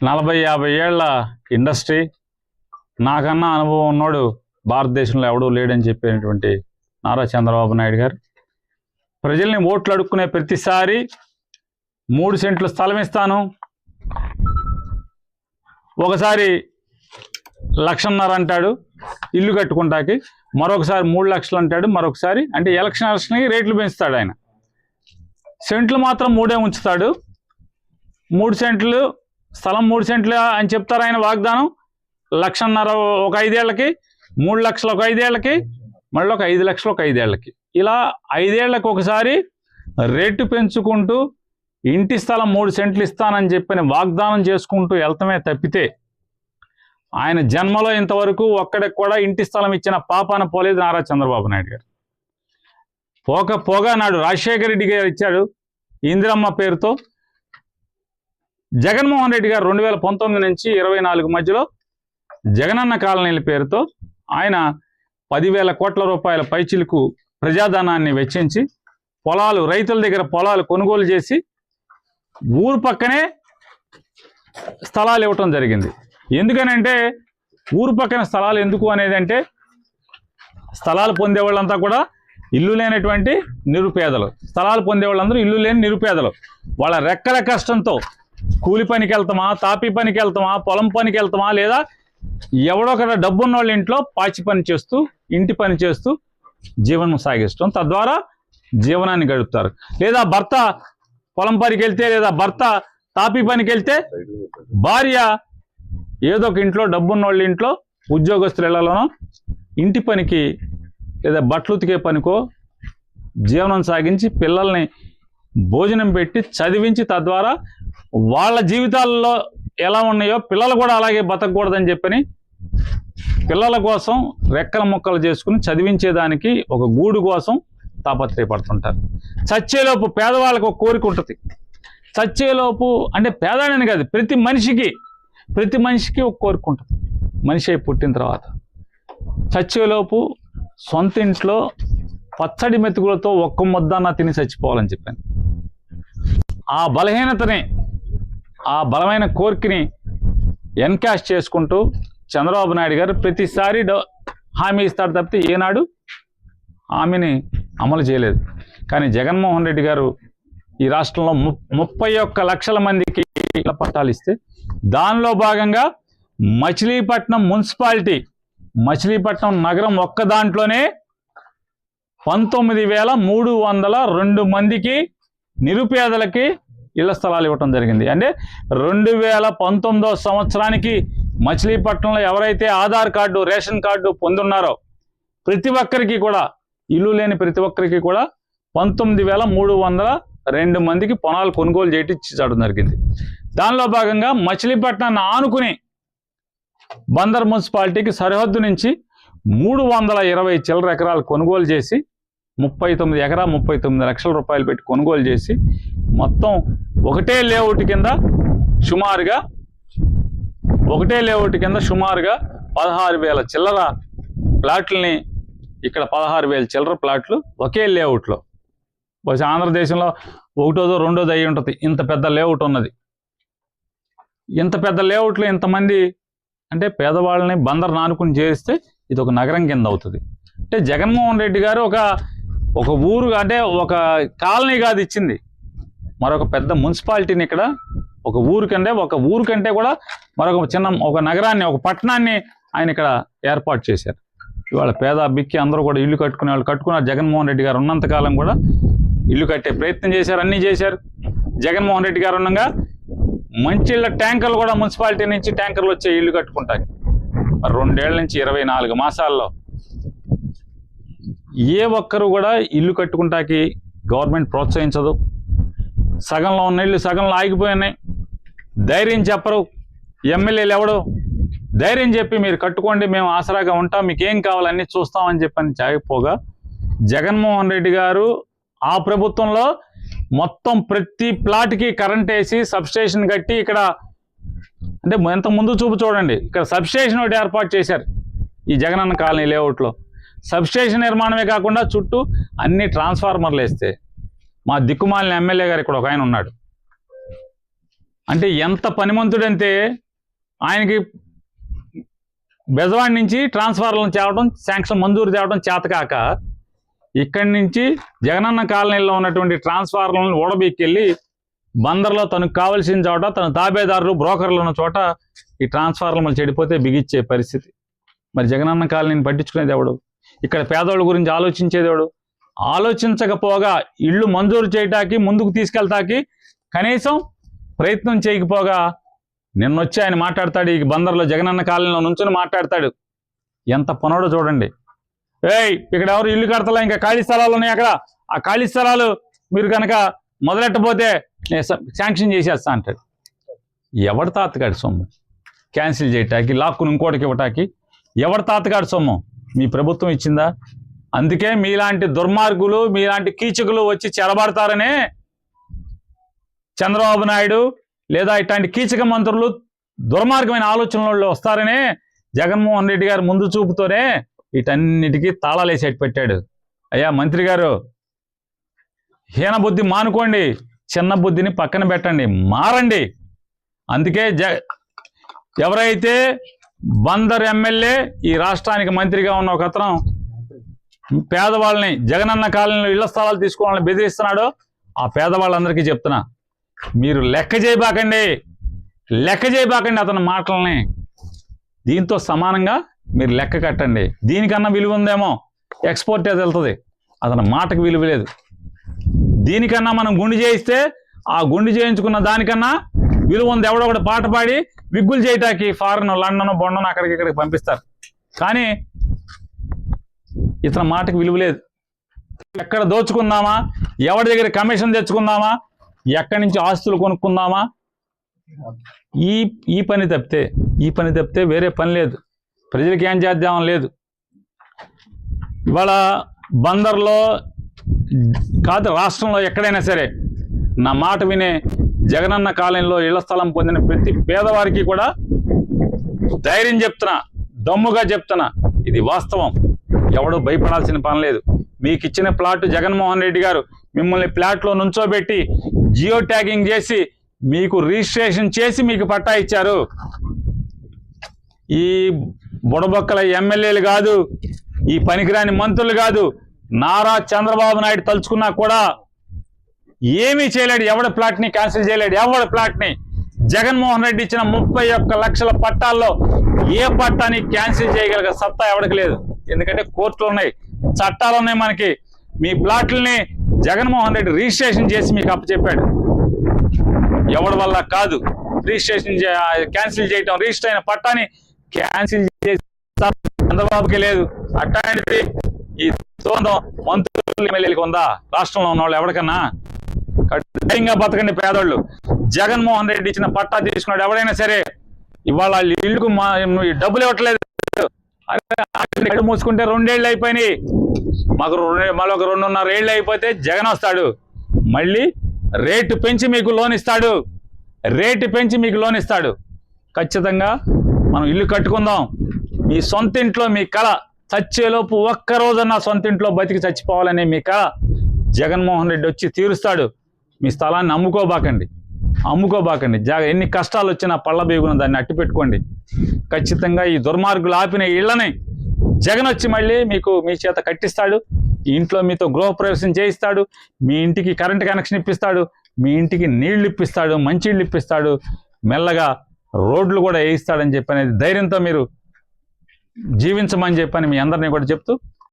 40-50 ఏళ్ల ఇండస్ట్రీ, నాకన్నా అనుభవం ఉన్నోడు భారతదేశంలో ఎవడూ లేడని చెప్పినటువంటి నారా చంద్రబాబు నాయుడు గారు ప్రజల్ని ఓట్లు అడుక్కునే ప్రతిసారి 3 సెంట్లు స్థలం ఇస్తాను, ఒకసారి 1.5 లక్షలు అంటాడు ఇల్లు కట్టుకుంటాకి, మరొకసారి 3 లక్షలు అంటాడు, మరొకసారి అంటే ఎలక్షన్కి రేట్లు పెంచుతాడు. ఆయన సెంట్లు మాత్రం 3 ఉంచుతాడు. 3 సెంట్లు స్థలం 3 సెంట్లు అని చెప్తారు ఆయన వాగ్దానం. 1.5 లక్షలు ఒక 5 ఏళ్లకి, 3 లక్షలు ఒక 5 ఏళ్లకి, మళ్ళీ ఒక 5 లక్షలు ఒక 5 ఏళ్లకి, ఇలా 5 ఏళ్లకు ఒకసారి రేటు పెంచుకుంటూ ఇంటి స్థలం 3 సెంట్లు ఇస్తానని చెప్పని వాగ్దానం చేసుకుంటూ వెళ్తమే తప్పితే ఆయన జన్మలో ఇంతవరకు ఒక్కడికి కూడా ఇంటి స్థలం ఇచ్చిన పాపాన పోలేదు నారా చంద్రబాబు నాయుడు గారు. పోగా నాడు రాజశేఖర రెడ్డి గారు ఇచ్చాడు ఇందిరమ్మ పేరుతో. జగన్మోహన్ రెడ్డి గారు 2019 నుంచి 24 మధ్యలో జగనన్న కాలనీల పేరుతో ఆయన 10,000 కోట్ల రూపాయల పైచిలకు ప్రజాధనాన్ని వెచ్చించి పొలాలు, రైతుల దగ్గర పొలాలు కొనుగోలు చేసి ఊరు పక్కనే స్థలాలు ఇవ్వటం జరిగింది. ఎందుకనంటే ఊరు పక్కన స్థలాలు ఎందుకు అనేది అంటే స్థలాలు పొందేవాళ్ళంతా కూడా ఇల్లు లేనటువంటి నిరుపేదలు, స్థలాలు పొందేవాళ్ళందరూ ఇల్లు లేని నిరుపేదలు. వాళ్ళ రెక్కల కష్టంతో కూలి పనికి వెళ్తామా, తాపీ పనికి వెళ్తామా, పొలం పనికి వెళ్తామా, లేదా ఎవడొకడ డబ్బున్న వాళ్ళ ఇంట్లో పాచి పని చేస్తూ ఇంటి పని చేస్తూ జీవనం సాగిస్తాం, తద్వారా జీవనాన్ని గడుపుతారు. లేదా భర్త పొలం పనికి వెళ్తే, లేదా భర్త తాపీ పనికి వెళ్తే భార్య ఏదో ఒక ఇంట్లో డబ్బున్న వాళ్ళ ఇంట్లో ఉద్యోగస్తుల ఇళ్లలోనో ఇంటి పనికి లేదా బట్టలు ఉతికే పనికో జీవనం సాగించి పిల్లల్ని భోజనం పెట్టి చదివించి తద్వారా వాళ్ళ జీవితాల్లో ఎలా ఉన్నాయో పిల్లలు కూడా అలాగే బతకూడదని చెప్పని పిల్లల కోసం రెక్కల ముక్కలు చేసుకుని చదివించేదానికి ఒక గూడు కోసం తాపత్రయపడుతుంటారు. చచ్చేలోపు పేదవాళ్ళకు ఒక కోరిక ఉంటుంది. చచ్చేలోపు అంటే పేదవాడని కాదు, ప్రతి మనిషికి ఒక కోరిక ఉంటుంది. మనిషి అయి పుట్టిన తర్వాత చచ్చేలోపు సొంత ఇంట్లో పచ్చడి మెతుకులతో ఒక్క ముద్దన్న తిని చచ్చిపోవాలని చెప్పాను. ఆ బలహీనతని, ఆ బలమైన కోరికని ఎన్కాష్ చేసుకుంటూ చంద్రబాబు నాయుడు గారు ప్రతిసారి హామీ ఇస్తాడు తప్పితే ఏనాడు హామీని అమలు చేయలేదు. కానీ జగన్మోహన్ రెడ్డి గారు ఈ రాష్ట్రంలో 31 లక్షల మందికి ఇళ్ల పట్టాలు ఇస్తే దానిలో భాగంగా మచిలీపట్నం మున్సిపాలిటీ, మచిలీపట్నం నగరం ఒక్క దాంట్లోనే 19,302 మందికి నిరుపేదలకి ఇళ్ల స్థలాలు ఇవ్వటం జరిగింది. అంటే 2019 సంవత్సరానికి మచిలీపట్నంలో ఎవరైతే ఆధార్ కార్డు, రేషన్ కార్డు పొందున్నారో ప్రతి ఒక్కరికి కూడా, ఇల్లు లేని ప్రతి ఒక్కరికి కూడా 19,302 మందికి పొలాలు కొనుగోలు చేయడం జరిగింది. దానిలో భాగంగా మచిలీపట్నాన్ని ఆనుకుని బందర్ మున్సిపాలిటీకి సరిహద్దు నుంచి 320 చిల్లర ఎకరాలు కొనుగోలు చేసి 39 ఎకరా 39 లక్షల రూపాయలు పెట్టి కొనుగోలు చేసి మొత్తం ఒకటే లేఅవుట్ కింద సుమారుగా 16,000 చిల్లర ప్లాట్లని, ఇక్కడ 16,000 చిల్లర ప్లాట్లు ఒకే లేఅవుట్లో. బహుశా ఆంధ్రదేశంలో ఒకటోదో రెండోది అయి ఉంటుంది ఇంత పెద్ద లేఅవుట్ ఉన్నది. ఇంత పెద్ద లేఅవుట్లో ఇంతమంది అంటే పేదవాళ్ళని బందర్ నానుకుని చేస్తే ఇది ఒక నగరం కింద అవుతుంది. అంటే జగన్మోహన్ రెడ్డి గారు ఒక ఊరు అంటే ఒక కాలనీ కాదు ఇచ్చింది, మరొక పెద్ద మున్సిపాలిటీని ఇక్కడ ఒక ఊరు కంటే కూడా మరొక ఒక నగరాన్ని, ఒక పట్టణాన్ని ఆయన ఇక్కడ ఏర్పాటు చేశారు. ఇవాళ పేద బిక్కి అందరూ కూడా ఇల్లు కట్టుకునే వాళ్ళు కట్టుకున్నారు. జగన్మోహన్ రెడ్డి గారు ఉన్నంతకాలం కూడా ఇల్లు కట్టే ప్రయత్నం చేశారు, అన్నీ చేశారు. జగన్మోహన్ రెడ్డి గారు ఉండగా మంచిళ్ళ ట్యాంకర్లు కూడా మున్సిపాలిటీ నుంచి ట్యాంకర్లు వచ్చే ఇల్లు కట్టుకుంటాయి. 2 ఏళ్ల నుంచి 24 మాసాల్లో ఏ ఒక్కరు కూడా ఇల్లు కట్టుకుంటాకి గవర్నమెంట్ ప్రోత్సహించదు. సగంలో ఉన్న ఇల్లు సగంలో ఆగిపోయినాయి. ధైర్యం చెప్పరు ఎమ్మెల్యేలు, ఎవడు ధైర్యం చెప్పి మీరు కట్టుకోండి, మేము ఆసరాగా ఉంటాం, మీకు ఏం కావాలన్నీ చూస్తామని చెప్పని చాగిపోగా జగన్మోహన్ రెడ్డి గారు ఆ ప్రభుత్వంలో మొత్తం ప్రతి ప్లాట్కి కరెంట్ వేసి సబ్స్టేషన్ కట్టి, ఇక్కడ అంటే ఎంత ముందు చూపు చూడండి, ఇక్కడ సబ్స్టేషన్ ఒకటి ఏర్పాటు చేశారు ఈ జగనన్న కాలనీ లేఅవుట్లో. సబ్స్టేషన్ నిర్మాణమే కాకుండా చుట్టూ అన్ని ట్రాన్స్ఫార్మర్లు వేస్తే మా దిక్కుమాలిన ఎమ్మెల్యే గారు ఇక్కడ ఒక ఆయన ఉన్నాడు, అంటే ఎంత పనిమంతుడంటే ఆయనకి బెజవాడి నుంచి ట్రాన్స్ఫార్మర్లను తేవడం, శాంక్షన్ మంజూరు తేవడం చేతకాక ఇక్కడి నుంచి జగనన్న కాలనీలో ఉన్నటువంటి ట్రాన్స్ఫార్మర్లను ఓడబెక్కెళ్ళి బందర్లో తనకు కావాల్సిన చోట, తన తాబేదారులు బ్రోకర్లు ఉన్న చోట ఈ ట్రాన్స్ఫార్మర్లు చెడిపోతే బిగిచ్చే పరిస్థితి. మరి జగనన్న కాలనీని పట్టించుకునేది ఎవడు? ఇక్కడ పేదోళ్ళ గురించి ఆలోచించేది ఎవడు? ఆలోచించకపోగా ఇళ్ళు మంజూరు చేయటానికి, ముందుకు తీసుకెళ్తాకి కనీసం ప్రయత్నం చేయకపోగా నిన్నొచ్చి ఆయన మాట్లాడతాడు. ఈ బందర్లో జగనన్న కాలనీలో నుంచుని మాట్లాడతాడు. ఎంత పనోడో చూడండి. ఇక్కడ ఎవరు ఇల్లు కడతలా, ఇంకా ఖాళీ స్థలాలు ఉన్నాయి అక్కడ, ఆ ఖాళీ స్థలాలు మీరు కనుక మొదలెట్టబోతే నేను శాంక్షన్ చేసేస్తా అంటాడు. ఎవరి తాతగాడి సొమ్ము క్యాన్సిల్ చేయటానికి, లాక్కుని ఇంకోటికి ఇవ్వటానికి ఎవరి తాతగాడి సొమ్ము? మీ ప్రభుత్వం ఇచ్చిందా? అందుకే మీలాంటి దుర్మార్గులు, మీలాంటి కీచకులు వచ్చి చెరబడతారనే చంద్రబాబు నాయుడు లేదా ఇట్లాంటి కీచక మంత్రులు దుర్మార్గమైన ఆలోచనలు వస్తారనే జగన్మోహన్ రెడ్డి గారు ముందు చూపుతోనే వీటన్నిటికీ తాళాలేసేటి పెట్టాడు. అయ్యా మంత్రి గారు, హీన బుద్ధి మానుకోండి, చిన్న బుద్ధిని పక్కన పెట్టండి, మారండి. అందుకే ఎవరైతే బందర్ ఎమ్మెల్యే ఈ రాష్ట్రానికి మంత్రిగా ఉన్న ఒక అతను పేదవాళ్ళని జగనన్న కాలనీలో ఇళ్ల స్థలాలు తీసుకోవాలని బెదిరిస్తున్నాడో ఆ పేదవాళ్ళందరికీ చెప్తున్నా, మీరు లెక్క చేయబాకండి అతని మాటల్ని. దీంతో సమానంగా మీరు లెక్క కట్టండి. దీనికన్నా విలువ ఉందేమో, ఎక్స్పోర్ట్ అది వెళ్తుంది, అతని మాటకు విలువ లేదు. దీనికన్నా మనం గుండు చేయిస్తే ఆ గుండు చేయించుకున్న దానికన్నా విలువ ఉంది. ఎవడో ఒకటి పాట పాడి విగ్గులు చేయటానికి ఫారెన్, లండన్, బొండను అక్కడికి ఇక్కడికి పంపిస్తారు. కానీ ఇతని మాటకు విలువ లేదు. ఎక్కడ దోచుకుందామా, ఎవరి దగ్గర కమిషన్ తెచ్చుకుందామా, ఎక్కడి నుంచి ఆస్తులు కొనుక్కుందామా, ఈ పని తప్పితే వేరే పని లేదు. ప్రజలకు ఏం చేద్దామని లేదు. ఇవాళ బందర్లో కాదు, రాష్ట్రంలో ఎక్కడైనా సరే నా మాట వినే జగనన్న కాలనీలో ఇళ్ల స్థలం పొందిన ప్రతి పేదవారికి కూడా ధైర్యం చెప్తున్నా, దమ్ముగా చెప్తున్నా, ఇది వాస్తవం. ఎవడు భయపడాల్సిన పని లేదు. మీకు ఇచ్చిన ప్లాట్ జగన్మోహన్ రెడ్డి గారు మిమ్మల్ని ప్లాట్లో నుంచోబెట్టి జియో ట్యాగింగ్ చేసి మీకు రిజిస్ట్రేషన్ చేసి మీకు పట్టా ఇచ్చారు. ఈ బుడబొక్కల ఎమ్మెల్యేలు కాదు, ఈ పనికిరాని మంత్రులు కాదు, నారా చంద్రబాబు నాయుడు తలుచుకున్నా కూడా ఏమీ చేయలేడు. ఎవడి ప్లాట్ని క్యాన్సిల్ చేయలేడు. ఎవడి ప్లాట్ని జగన్మోహన్ రెడ్డి ఇచ్చిన 31 లక్షల పట్టాల్లో ఏ పట్టాని క్యాన్సిల్ చేయగలిగే సత్తా ఎవడికి లేదు. ఎందుకంటే కోర్టులు ఉన్నాయి, చట్టాలు ఉన్నాయి మనకి. మీ ప్లాట్లని జగన్మోహన్ రెడ్డి రిజిస్ట్రేషన్ చేసి మీకు అప్పచెప్పాడు. ఎవడి వల్ల కాదు రిజిస్ట్రేషన్ క్యాన్సిల్ చేయటం. రిజిస్టర్ అయిన పట్టాని క్యాన్సిల్ చేసి చంద్రబాబుకి లేదు. అట్లాంటిది ఈ తోందం మంత్రులు, ఎమ్మెల్యేలకు ఉందా? రాష్ట్రంలో ఉన్న వాళ్ళు ఎవరికన్నా? ధైర్యంగా బతకండి పేదోళ్ళు. జగన్మోహన్ రెడ్డి ఇచ్చిన పట్టా తీసుకున్నాడు ఎవడైనా సరే. ఇవాళ ఇల్లుకు డబ్బులు ఇవ్వట్లేదు. మూసుకుంటే 2 ఏళ్ళు అయిపోయినాయి. మాకు మరొక 2.5 ఏళ్ళు అయిపోతే జగన్ వస్తాడు. మళ్ళీ రేటు పెంచి మీకు లోన్ ఇస్తాడు. ఖచ్చితంగా మనం ఇల్లు కట్టుకుందాం. మీ సొంత ఇంట్లో మీ కళ చచ్చేలోపు ఒక్కరోజన్నా సొంత ఇంట్లో బతికి చచ్చిపోవాలనే మీ కళ జగన్మోహన్ రెడ్డి వచ్చి తీరుస్తాడు. మీ స్థలాన్ని అమ్ముకోబాకండి. ఎన్ని కష్టాలు వచ్చినా పళ్ళ బేగున దాన్ని అట్టి పెట్టుకోండి. ఖచ్చితంగా ఈ దుర్మార్గులు ఆపిన ఇళ్లని జగన్ వచ్చి మళ్ళీ మీ చేత కట్టిస్తాడు. ఈ ఇంట్లో మీతో గృహప్రవేశం చేయిస్తాడు. మీ ఇంటికి కరెంట్ కనెక్షన్ ఇప్పిస్తాడు. మీ ఇంటికి నీళ్లు ఇప్పిస్తాడు, మంచినీళ్ళు ఇప్పిస్తాడు. మెల్లగా రోడ్లు కూడా వేయిస్తాడని చెప్పి అనేది ధైర్యంతో మీరు జీవించమని చెప్పని మీ అందరినీ కూడా చెప్తూ